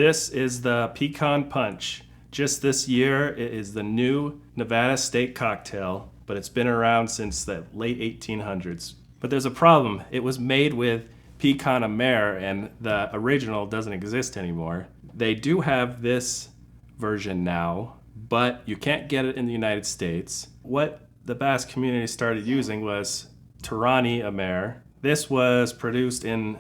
This is the Picon Punch. Just this year, it is the new Nevada state cocktail, but it's been around since the late 1800s. But there's a problem. It was made with Picon Amer, and the original doesn't exist anymore. They do have this version now, but you can't get it in the United States. What the Basque community started using was Torani Amer. This was produced in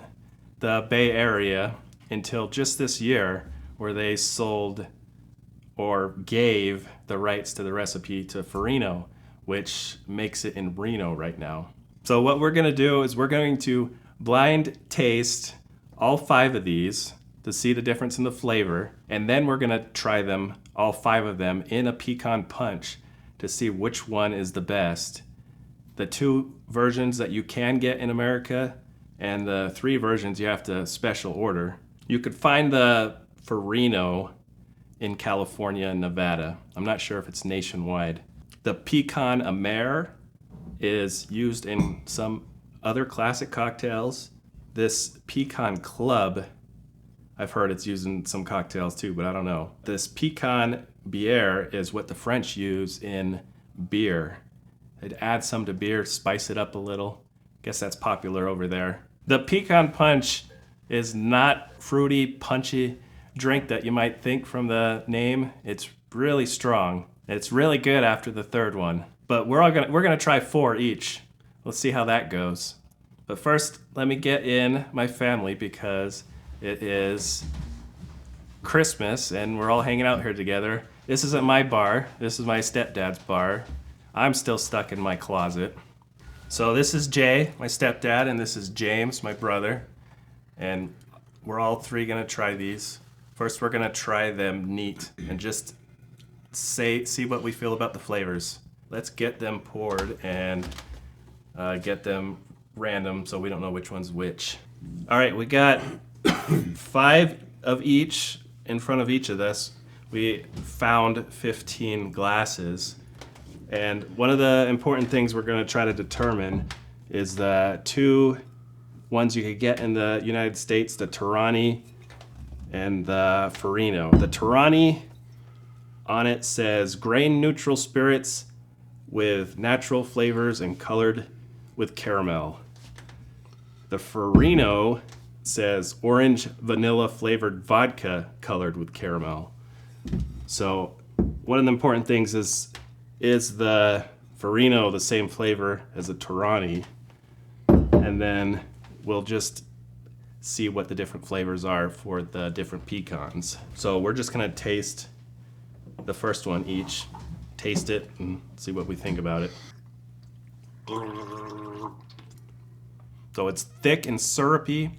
the Bay Area until just this year, where they sold or gave the rights to the recipe to Ferino, which makes it in Reno right now. So what we're gonna do is we're going to blind taste all 5 of these to see the difference in the flavor, and then we're gonna try them, all 5 of them, in a Picon Punch to see which one is the best. The 2 versions that you can get in America and the 3 versions you have to special order. You could find the Ferino in California and Nevada. I'm not sure if it's nationwide. The Picon Amer is used in some other classic cocktails. This Picon Club, I've heard it's used in some cocktails too, but I don't know. This Picon Bière is what the French use in beer. They'd add some to beer, spice it up a little. Guess that's popular over there. The Picon Punch is not fruity, punchy drink that you might think from the name. It's really strong. It's really good after the 3rd one. But we're gonna try 4 each. Let's see how that goes. But first, let me get in my family because it is Christmas and we're all hanging out here together. This isn't my bar. This is my stepdad's bar. I'm still stuck in my closet. So this is Jay, my stepdad, and this is James, my brother. And we're all 3 gonna try these. First, we're gonna try them neat and just see what we feel about the flavors. Let's get them poured and get them random so we don't know which one's which. All right, we got 5 of each in front of each of us. We found 15 glasses. And one of the important things we're gonna try to determine is the 2 ones you could get in the United States, the Torani and the Ferino. The Torani, on it says grain neutral spirits with natural flavors and colored with caramel. The Ferino says orange vanilla flavored vodka colored with caramel. So one of the important things is the Ferino the same flavor as the Torani? And then we'll just see what the different flavors are for the different pecans. So we're just gonna taste the first one each, taste it and see what we think about it. So it's thick and syrupy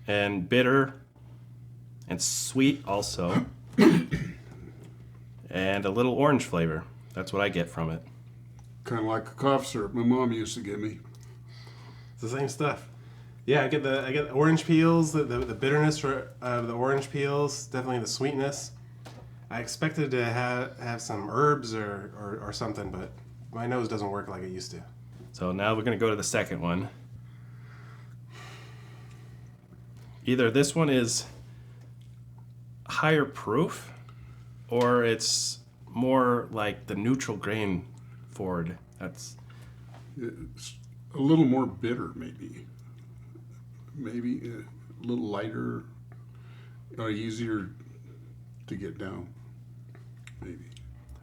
and bitter and sweet also, and a little orange flavor. That's what I get from it. Kind of like a cough syrup my mom used to give me. It's the same stuff. Yeah, I get the orange peels, the bitterness of the orange peels, definitely the sweetness. I expected to have some herbs or something, but my nose doesn't work like it used to. So now we're gonna go to the second one. Either this one is higher proof, or it's more like the neutral grain forward. It's a little more bitter, maybe. Maybe a little lighter, easier to get down. Maybe.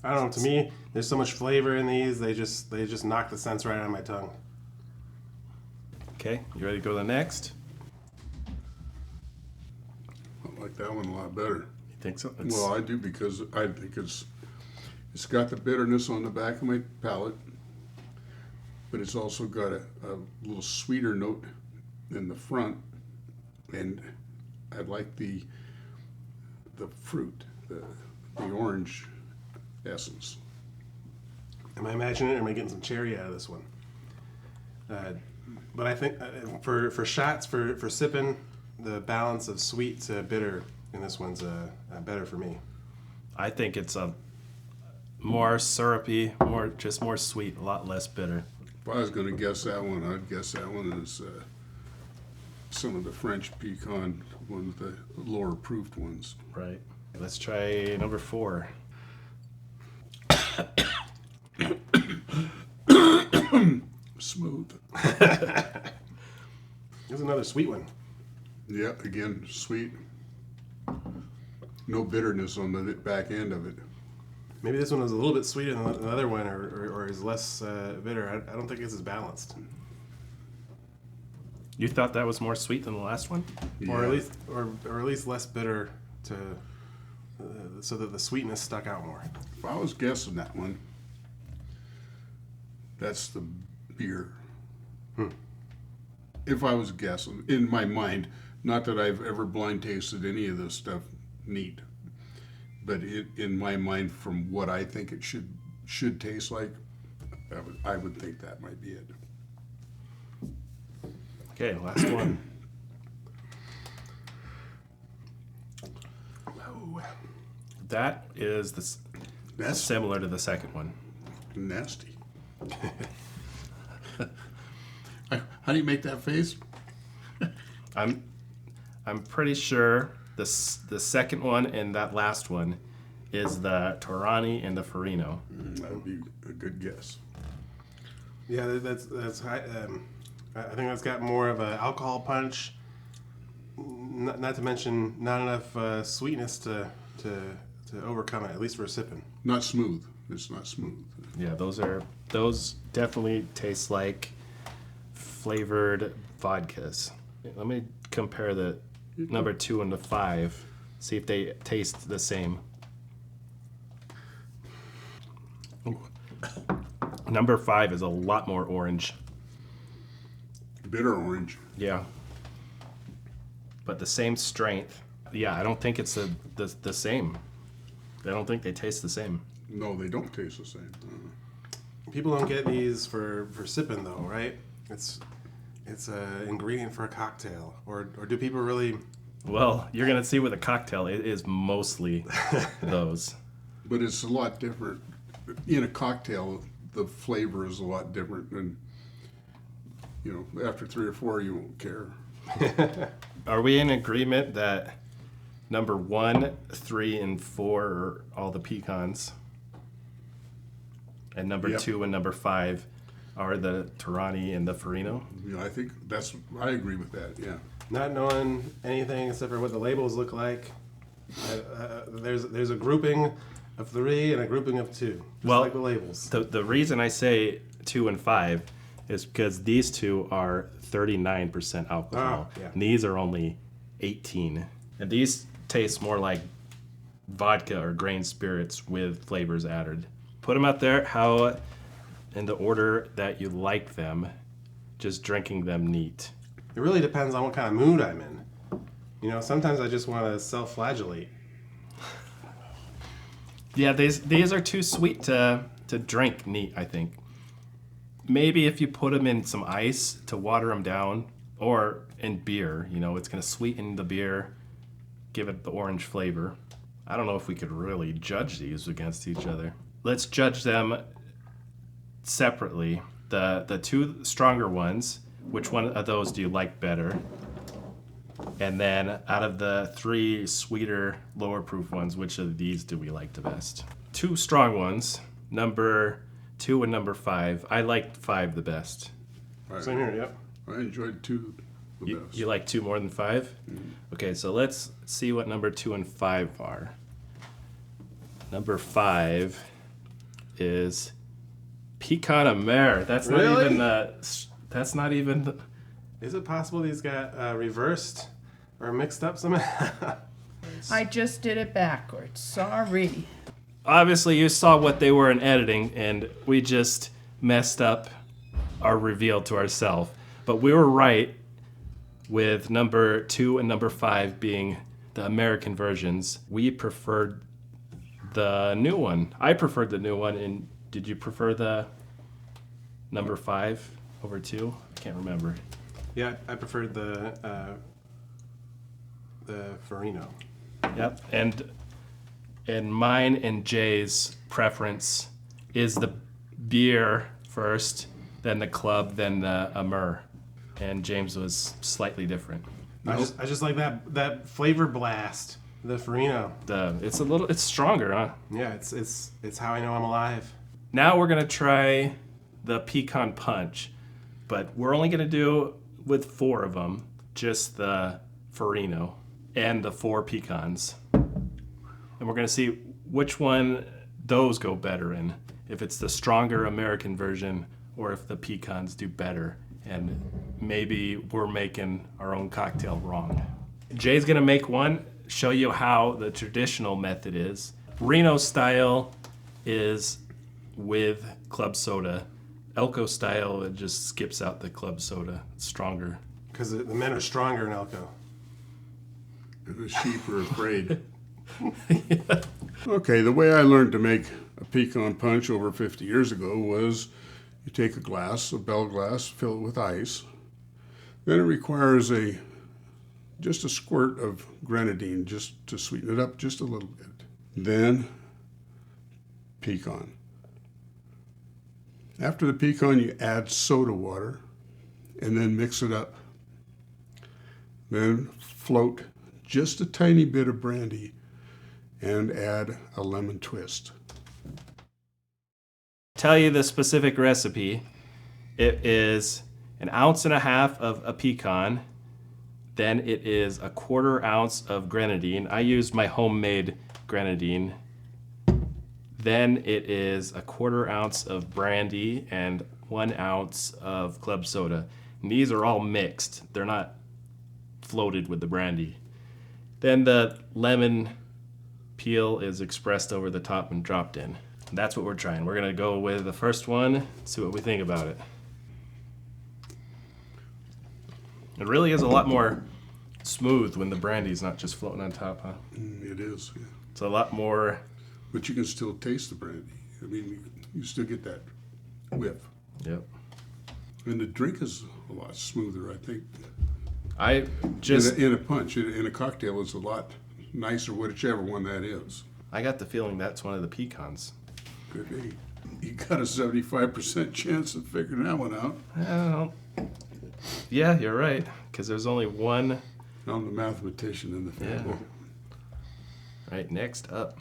I don't know. To me, there's so much flavor in these. They just knock the sense right out of my tongue. Okay, you ready to go to the next? I like that one a lot better. You think so? Well, I do because I think it's got the bitterness on the back of my palate, but it's also got a little sweeter note in the front, and I like the fruit, the orange essence. Am I imagining it, or am I getting some cherry out of this one? But I think for shots, for sipping, the balance of sweet to bitter in this one's better for me. I think it's a more syrupy, more sweet, a lot less bitter. If I was going to guess that one, I'd guess that one is some of the French Picon ones, the lower proofed ones. Right. Let's try number 4. Smooth. Here's another sweet one. Yeah, again, sweet. No bitterness on the back end of it. Maybe this one is a little bit sweeter than the other one, or is less bitter. I don't think it's as balanced. You thought that was more sweet than the last one? Or Yeah. at least less bitter to so that the sweetness stuck out more. If I was guessing that one, that's the beer. If I was guessing, in my mind, not that I've ever blind tasted any of this stuff neat, but in my mind, from what I think it should taste like, I would think that might be it. Okay, last one. Oh, That is That's similar to the second one. nasty. How do you make that face? I'm pretty sure the second one and that last one is the Torani and the Ferino. That would be a good guess. yeah, that's high. I think that's got more of an alcohol punch. Not to mention not enough sweetness to overcome it, at least for sipping. Not smooth. It's not smooth. Yeah, those definitely taste like flavored vodkas. Let me compare the number 2 and the 5. See if they taste the same. Ooh. Number 5 is a lot more orange. Bitter orange. Yeah. But the same strength. Yeah, I don't think it's the same. I don't think they taste the same. No, they don't taste the same. People don't get these for sipping though, right? It's an ingredient for a cocktail, or do people really? Well, you're gonna see with a cocktail, it is mostly those. But it's a lot different. In a cocktail, the flavor is a lot different than, after 3 or 4, you won't care. Are we in agreement that number 1, 3, and 4 are all the pecans, and number Yep. 2 and number 5 are the Torani and the Ferino? I think I agree with that, yeah. Not knowing anything except for what the labels look like, there's a grouping of 3 and a grouping of 2, just Well, like the labels. The reason I say 2 and 5 is because these two are 39% alcohol. Oh, yeah. And these are only 18. And these taste more like vodka or grain spirits with flavors added. Put them out there how in the order that you like them, just drinking them neat. It really depends on what kind of mood I'm in. Sometimes I just want to self-flagellate. Yeah, these are too sweet to drink neat, I think. Maybe if you put them in some ice to water them down, or in beer, it's going to sweeten the beer, give it the orange flavor. I don't know if we could really judge these against each other. Let's judge them separately. The 2 stronger ones, which one of those do you like better? And then out of the 3 sweeter, lower proof ones, which of these do we like the best? 2 strong ones, number 2 and number 5. I liked 5 the best. Same here, yep. I enjoyed 2 the best. You like 2 more than 5? Mm-hmm. Okay, so let's see what number 2 and 5 are. Number 5 is Picon Amer. That's not Really? even that's not even the, Is it possible these got reversed or mixed up somehow? I just did it backwards. Sorry. obviously you saw what they were in editing and we just messed up our reveal to ourselves. But we were right with number 2 and number 5 being the American versions. We preferred the new one. I preferred the new one, and did you prefer the number 5 over 2? I can't remember. Yeah, I preferred the Ferino. Yep, and mine and Jay's preference is the beer first, then the club, then the Amer. and James was slightly different. I just like that flavor blast, the Ferino. It's stronger, huh? Yeah, it's how I know I'm alive. Now we're gonna try the Picon Punch, but we're only gonna do with 4 of them, just the Ferino and the 4 pecans. And we're gonna see which one those go better in, if it's the stronger American version or if the pecans do better. And maybe we're making our own cocktail wrong. Jay's gonna make one, show you how the traditional method is. Reno style is with club soda. Elko style, it just skips out the club soda. It's stronger. Because the men are stronger in Elko. And the sheep are afraid. Okay, the way I learned to make a pecan punch over 50 years ago was you take a bell glass, fill it with ice. Then it requires just a squirt of grenadine just to sweeten it up just a little bit. Then pecan. After the pecan, you add soda water and then mix it up. Then float just a tiny bit of brandy and add a lemon twist. Tell you the specific recipe. It is 1.5 ounces of a pecan. Then it is 1/4 ounce of grenadine. I used my homemade grenadine. Then it is 1/4 ounce of brandy and 1 ounce of club soda. And these are all mixed. They're not floated with the brandy. Then the lemon peel is expressed over the top and dropped in. That's what we're trying. We're gonna go with the first one, see what we think about it. It really is a lot more smooth when the brandy's not just floating on top, huh? It is, yeah. It's a lot more. But you can still taste the brandy. I mean, you still get that whiff. Yep. And the drink is a lot smoother, I think. I just. In a punch, in a cocktail, it's a lot nicer, whichever one that is. I got the feeling that's one of the pecans. Could be. You got a 75% chance of figuring that one out. Well, yeah, you're right. Because there's only one. I'm the mathematician in the family. Yeah. Right, next up.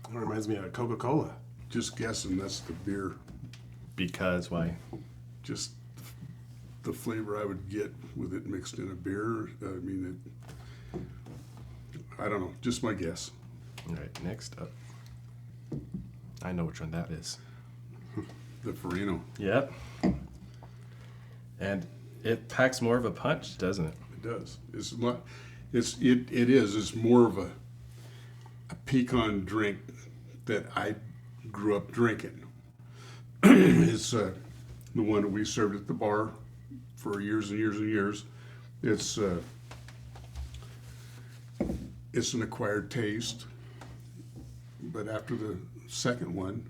It reminds me of Coca-Cola. Just guessing that's the beer. Because why? Just the flavor I would get with it mixed in a beer. I mean, I don't know. Just my guess. All right, next up. I know which one that is. The Ferino. Yep. And it packs more of a punch, doesn't it? It does. It's not. It is. It's more of a pecan drink that I grew up drinking. It's the one that we served at the bar for years and years and years. It's an acquired taste, but after the second one,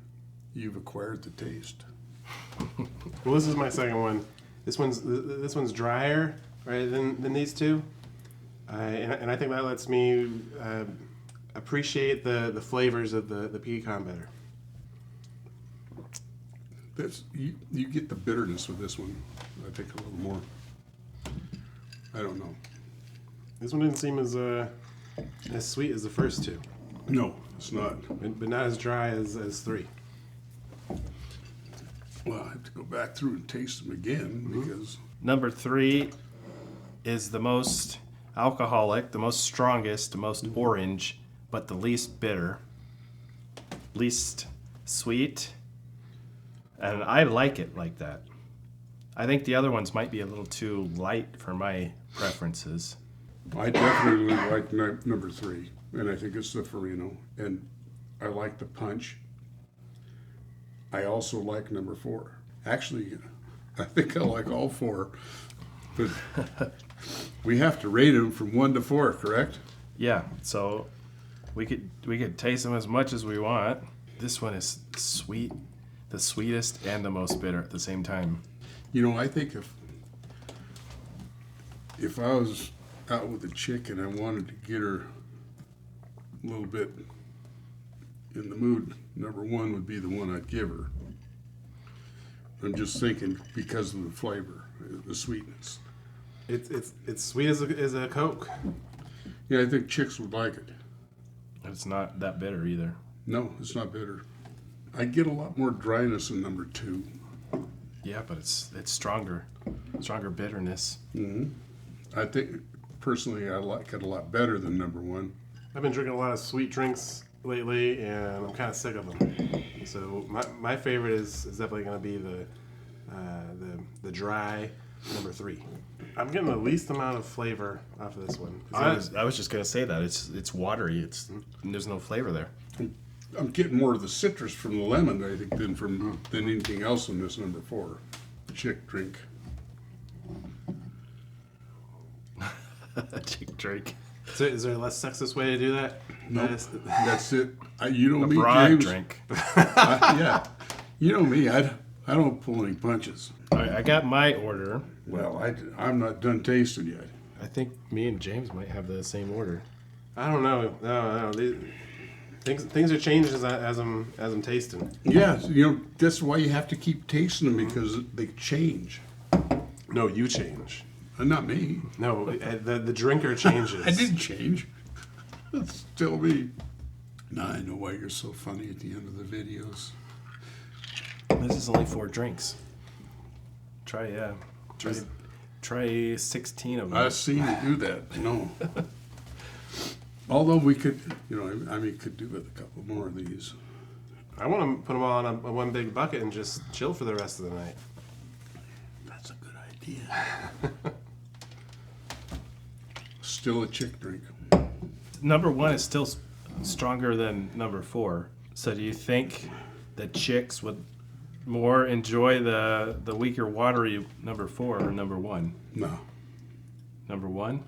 you've acquired the taste. Well, this is my second one. This one's drier, right, than these two, and I think that lets me appreciate the flavors of the pecan better. You get the bitterness with this one. I think a little more. I don't know. This one didn't seem as sweet as the first two. No, it's not. But not as dry as 3. Well, I have to go back through and taste them again because Number 3 is the most alcoholic, the most strongest, the most orange, but the least bitter, least sweet. And I like it like that. I think the other ones might be a little too light for my preferences. I definitely like number 3, and I think it's the Ferino, and I like the punch. I also like number 4. Actually, I think I like all 4, but we have to rate them from 1 to 4, correct? Yeah, so we could taste them as much as we want. This one is sweet, the sweetest and the most bitter at the same time. You know, I think if I was out with a chick and I wanted to get her a little bit in the mood, number 1 would be the one I'd give her. I'm just thinking because of the flavor. the sweetness. It's sweet as a Coke. Yeah, I think chicks would like it. It's not that bitter either. No, it's not bitter. I get a lot more dryness in number 2. Yeah, but it's stronger bitterness. I think, personally, I like it a lot better than number 1. I've been drinking a lot of sweet drinks lately, and I'm kind of sick of them. So my favorite is definitely going to be the dry number 3. I'm getting the least amount of flavor off of this one. I was just gonna say that it's watery. There's no flavor there. I'm getting more of the citrus from the lemon, I think, than anything else in this number 4 chick drink. Chick drink. So is there a less sexist way to do that? No, that's it. You know me, Broad James. drink. Yeah, you know me. I don't pull any punches. All right, I got my order. Well, I'm not done tasting yet. I think me and James might have the same order. I don't know. No. Things are changing as I'm tasting. Yeah, that's why you have to keep tasting them, because they change. No, you change. Not me. No, the drinker changes. I didn't change. It's still me. Now I know why you're so funny at the end of the videos. This is only 4 drinks. Try 16 of them. I've seen you do that. No. Although we could, could do with a couple more of these. I want to put them all in a one big bucket and just chill for the rest of the night. That's a good idea. Still a chick drink. Number 1 is still stronger than number 4. So do you think the chicks would more enjoy the weaker, watery number 4 or number 1? No. Number 1?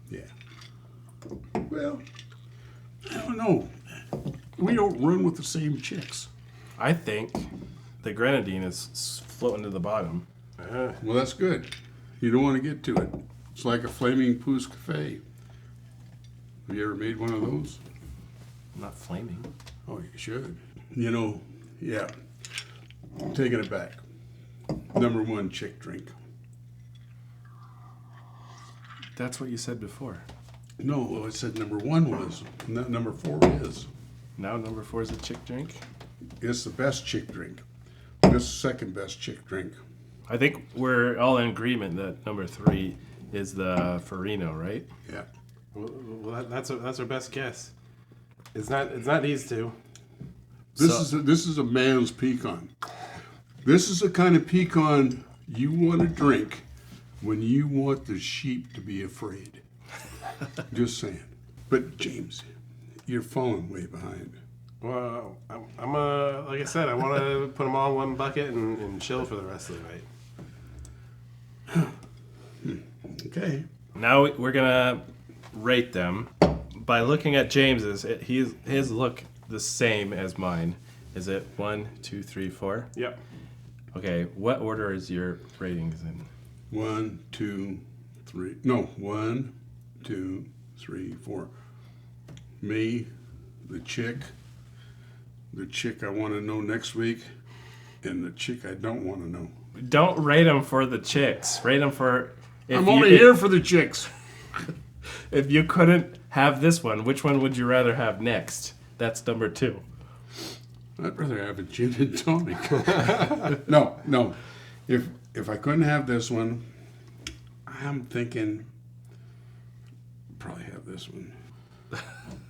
Yeah. Well, I don't know. We don't run with the same chicks. I think the grenadine is floating to the bottom. Well, that's good. You don't want to get to it. It's like a flaming Pousse Cafe. Have you ever made one of those? Not flaming. Oh, you should. Yeah. Taking it back. Number 1 chick drink. That's what you said before. No, I said number 1 was. Number 4 is. Now number 4 is a chick drink? It's the best chick drink. This is the second best chick drink. I think we're all in agreement that number 3 is the Ferino, right? Yeah. Well, that's our best guess. It's not these two. This is a man's pecan. This is the kind of pecan you want to drink when you want the sheep to be afraid. Just saying. But James, you're falling way behind. Well, I'm like I said, I want to put them all in one bucket and chill for the rest of the night. Okay. Now we're gonna rate them by looking at James's. His look the same as mine. Is it 1, 2, 3, 4? Yep. Okay. What order is your ratings in? 1, 2, 3. No, 1, 2, 3, 4. Me, the chick I want to know next week, and the chick I don't want to know. Don't rate them for the chicks. Rate them for. I'm only here for the chicks. If you couldn't have this one, which one would you rather have next? That's number 2. I'd rather have a gin and tonic. No. If I couldn't have this one, I'm thinking probably have this one.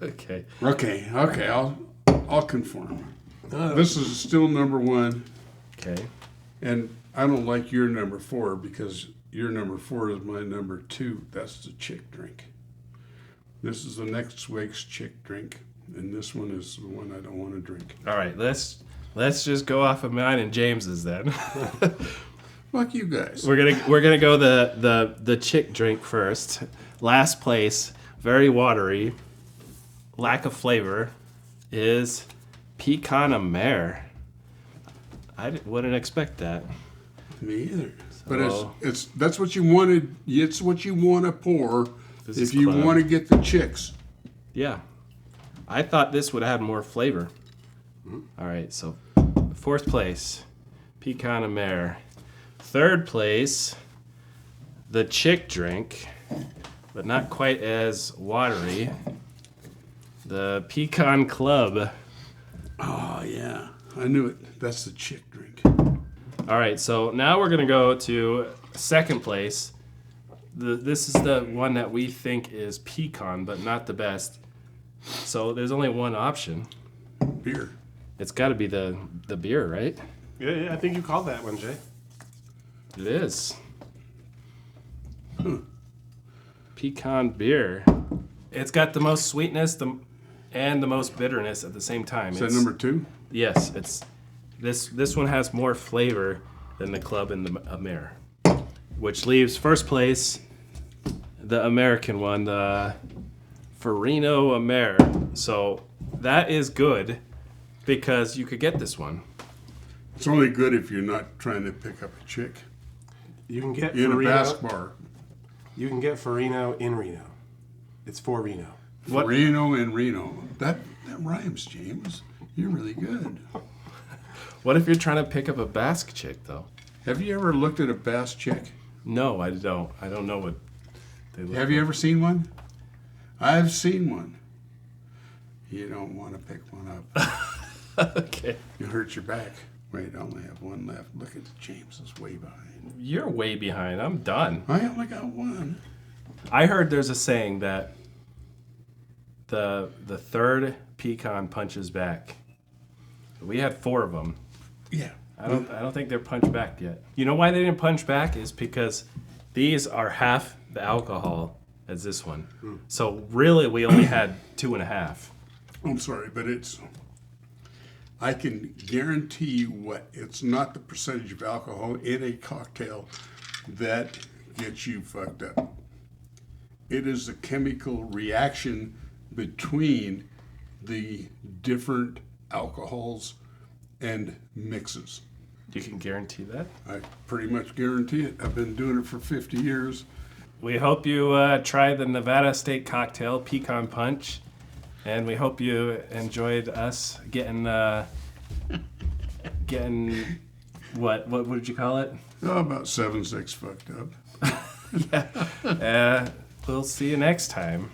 Okay. Okay. I'll conform. This is still number 1, Okay. and I don't like your number 4 because your number 4 is my number 2. That's the chick drink. This is the next week's chick drink, and this one is the one I don't want to drink. All right. Let's just go off of mine and James's then. Fuck you guys. We're gonna go the chick drink first. Last place, very watery, lack of flavor, is Picon Amer. I wouldn't expect that. Me either. So- But that's what you wanted. It's what you want to pour This if is you club. want to get the chicks. Yeah. I thought this would have more flavor. All right, so 4th place, Picon Amer. Third place, the chick drink, but not quite as watery. The Picon Club. Oh, yeah. I knew it. That's the chick drink. All right, so now we're going to go to second place. This is the one that we think is Picon, but not the best. So there's only one option. Beer. It's got to be the beer, right? Yeah, I think you called that one, Jay. It is. Picon beer. It's got the most sweetness and the most bitterness at the same time. Is that number 2? Yes, it's this one has more flavor than the Club and the Amer, which leaves first place the American one, the Ferino Amer. So that is good because you could get this one. It's only good if you're not trying to pick up a chick You can get in a Ferino. Basque bar. You can get Ferino in Reno. It's for Reno. What- Reno and Reno. That rhymes, James. You're really good. What if you're trying to pick up a Basque chick, though? Have you ever looked at a Basque chick? No, I don't. I don't know what they look Have you ever seen one? I've seen one. You don't want to pick one up. Okay. You hurt your back. Wait, I only have one left. Look at James is way behind. You're way behind. I'm done. I only got one. I heard there's a saying that the third pecan punches back. We had 4 of them. Yeah. I don't think they're punched back yet. You know why they didn't punch back is because these are half the alcohol as this one. So really, we only had 2.5. I'm sorry, but I can guarantee you it's not the percentage of alcohol in a cocktail that gets you fucked up. It is a chemical reaction between the different alcohols and mixes. You can guarantee that? I pretty much guarantee it. I've been doing it for 50 years. We hope you try the Nevada State cocktail, Picon Punch. And we hope you enjoyed us getting what would you call it? Oh, about 7-6 fucked up. We'll see you next time.